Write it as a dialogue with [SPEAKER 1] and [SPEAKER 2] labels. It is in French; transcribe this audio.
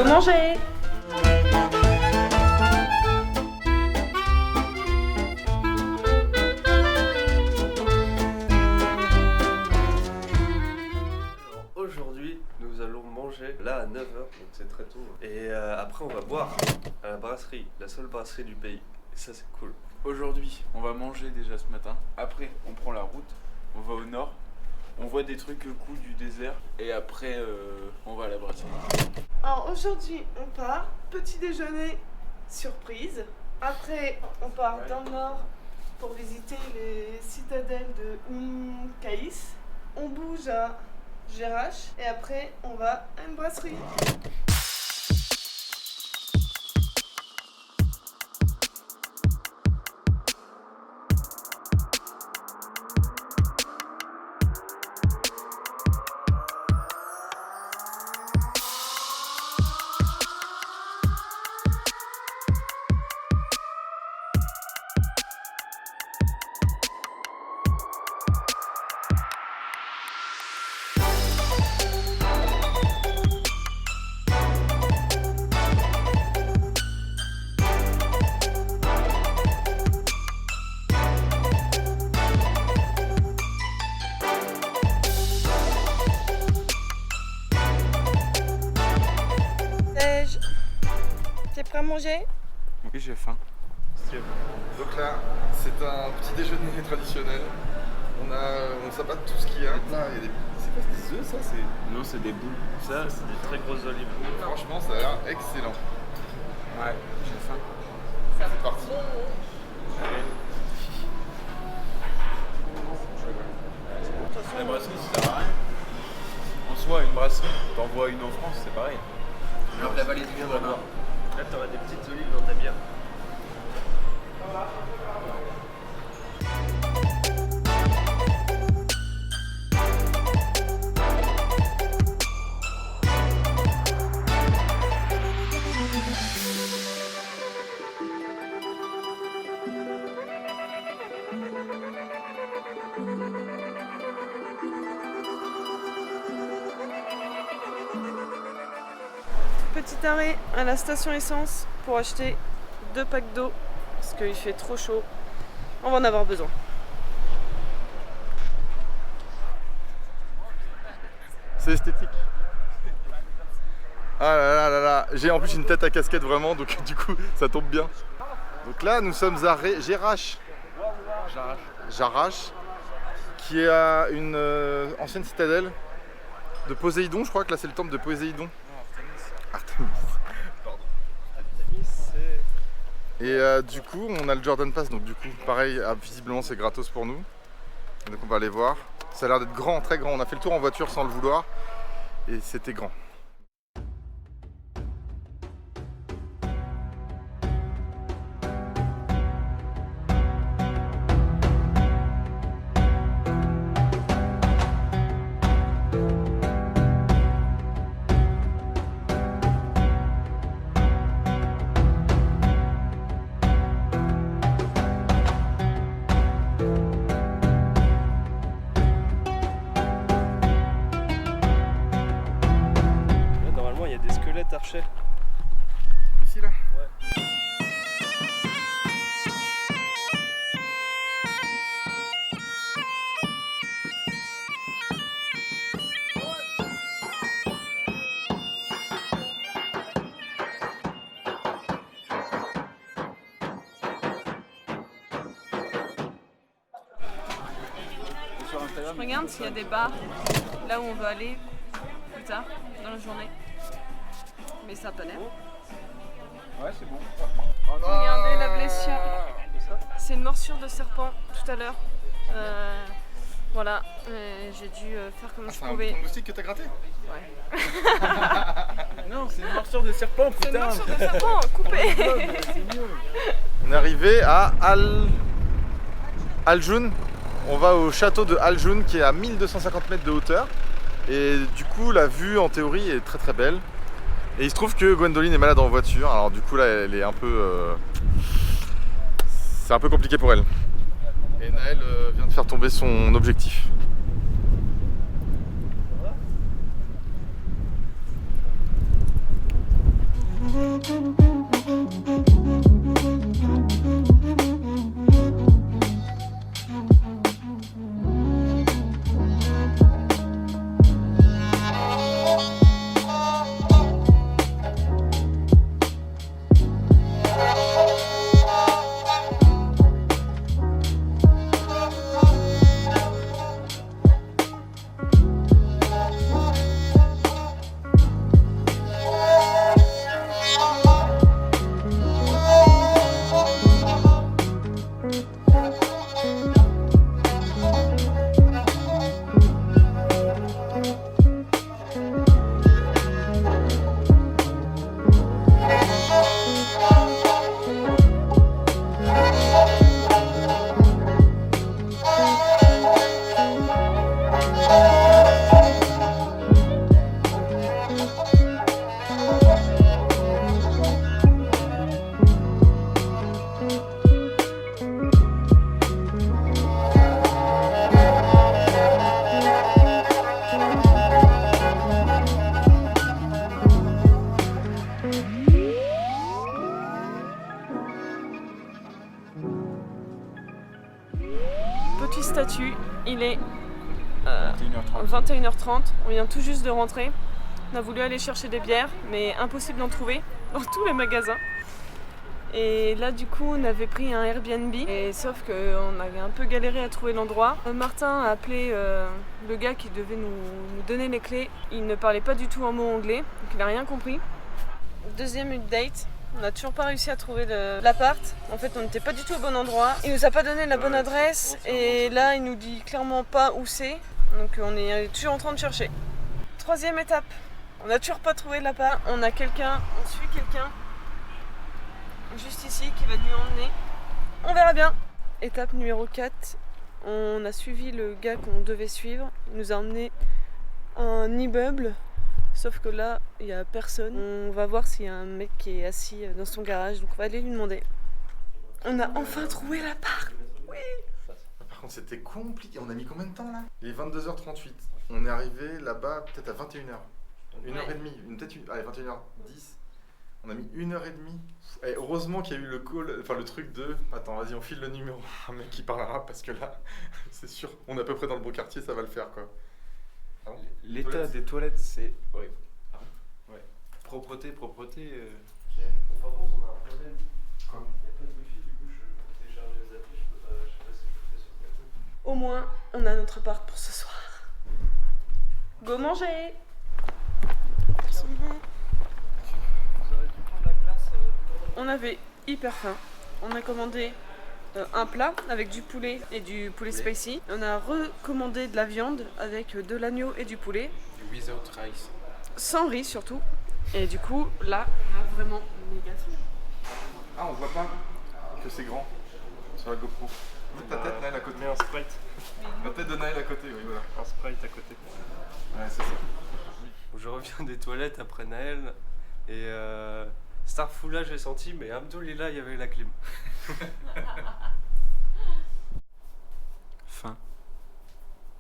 [SPEAKER 1] Allô manger.
[SPEAKER 2] Aujourd'hui, nous allons manger là à 9h, donc c'est très tôt. Et après, on va boire à la brasserie, la seule brasserie du pays. Et ça, c'est cool.
[SPEAKER 3] Aujourd'hui, on va manger déjà ce matin. Après, on prend la route, on va au nord. On voit des trucs cool du désert. Et après, on va à la brasserie.
[SPEAKER 4] Alors aujourd'hui, on part. Petit déjeuner surprise. Après, on part dans le nord pour visiter les citadelles de Caïs. On bouge à Jerash et après, on va à une brasserie. T'es prêt à manger?
[SPEAKER 3] Oui, j'ai faim.
[SPEAKER 5] Donc là, c'est un petit déjeuner traditionnel. On s'abat tout ce qu'il y a. Là, il y a des... C'est quoi, des œufs, ça?
[SPEAKER 3] Non, c'est des boules.
[SPEAKER 2] Ça, c'est des très grosses olives.
[SPEAKER 5] Franchement, ça a l'air excellent.
[SPEAKER 3] Ouais, j'ai faim.
[SPEAKER 5] C'est parti.
[SPEAKER 3] La brasserie, ça sert à rien. En soi, une brasserie, t'envoies une en France, c'est pareil.
[SPEAKER 2] Alors, la vallée du vin d'abord. Là, t'auras des petites olives dans ta bière.
[SPEAKER 4] Petit arrêt à la station essence pour acheter 2 packs d'eau parce qu'il fait trop chaud. On va en avoir besoin.
[SPEAKER 5] C'est esthétique. Ah là là là là. J'ai en plus une tête à casquette vraiment, donc du coup, ça tombe bien. Donc là, nous sommes à Jerash. Jerash, qui est à une ancienne citadelle de Poséidon. Je crois que là, c'est le temple de Poséidon. Artemis. Pardon. Et du coup, on a le Jordan Pass, donc du coup, pareil, visiblement c'est gratos pour nous. Donc on va aller voir. Ça a l'air d'être grand, très grand. On a fait le tour en voiture sans le vouloir et c'était grand.
[SPEAKER 2] Archer.
[SPEAKER 5] Ici là?
[SPEAKER 2] Ouais.
[SPEAKER 4] Je regarde s'il y a des bars là où on veut aller plus tard dans la journée. Mais ça a pas l'air.
[SPEAKER 3] Ouais, c'est bon.
[SPEAKER 4] Regardez la blessure. C'est une morsure de serpent tout à l'heure. Voilà, j'ai dû faire comme je pouvais.
[SPEAKER 5] C'est un moustique que t'as gratté?
[SPEAKER 4] Ouais.
[SPEAKER 3] Non, c'est une morsure de serpent, putain.
[SPEAKER 4] C'est une morsure de serpent, coupée.
[SPEAKER 5] On est arrivé à Al-Joun. On va au château de Al-Joun qui est à 1250 mètres de hauteur. Et du coup, la vue en théorie est très très belle. Et il se trouve que Gwendoline est malade en voiture, alors du coup là elle est un peu... c'est un peu compliqué pour elle. Et Naël vient de faire tomber son objectif.
[SPEAKER 4] 22h30, on vient tout juste de rentrer. On a voulu aller chercher des bières, mais impossible d'en trouver dans tous les magasins. Et là du coup on avait pris un Airbnb, et sauf qu'on avait un peu galéré à trouver l'endroit. Martin a appelé le gars qui devait nous donner les clés. Il ne parlait pas du tout un mot anglais, donc il n'a rien compris. Deuxième update, on n'a toujours pas réussi à trouver l'appart. En fait on n'était pas du tout au bon endroit. Il nous a pas donné la bonne adresse, et là il nous dit clairement pas où c'est. Donc on est toujours en train de chercher. Troisième étape, on n'a toujours pas trouvé l'appart. On suit quelqu'un juste ici qui va nous emmener. On verra bien. Étape numéro 4, on a suivi le gars qu'on devait suivre. Il nous a emmené à un immeuble, sauf que là il n'y a personne. On va voir s'il y a un mec qui est assis dans son garage, donc on va aller lui demander. On a enfin trouvé l'appart. Oui.
[SPEAKER 5] Par contre c'était compliqué, on a mis combien de temps là? Il est 22h38, on est arrivé là-bas peut-être à 21h. 1h30, peut-être allez 21h10. On a mis 1h30. Et heureusement qu'il y a eu le call, enfin le truc de attends, vas-y, on file le numéro à un mec qui parlera parce que là, c'est sûr, on est à peu près dans le bon quartier, ça va le faire quoi. Ah bon,
[SPEAKER 3] L'état des toilettes, c'est horrible.
[SPEAKER 2] Ah
[SPEAKER 3] Ouais. Propreté.
[SPEAKER 2] Enfin, contre, on a un problème.
[SPEAKER 5] Quoi?
[SPEAKER 2] Il n'y a pas de wifi, du coup je télécharge les applis, je sais pas si je le fais sur le téléphone.
[SPEAKER 4] Au moins, on a notre appart pour ce soir. Go manger. On avait hyper faim. On a commandé un plat avec du poulet et du poulet spicy. On a recommandé de la viande avec de l'agneau et du poulet.
[SPEAKER 3] Without rice.
[SPEAKER 4] Sans riz surtout. Et du coup, là, on a vraiment méga faim.
[SPEAKER 5] Ah, on voit pas que c'est grand sur la GoPro. Mets ta tête Naël à côté.
[SPEAKER 2] Mets un Sprite.
[SPEAKER 5] La tête de Naël à côté, oui voilà.
[SPEAKER 2] Un Sprite à côté.
[SPEAKER 5] Ouais, c'est ça.
[SPEAKER 2] Je reviens des toilettes après Naël et Starful là j'ai senti, mais Hamdoulillah il y avait la clim.
[SPEAKER 3] Fin.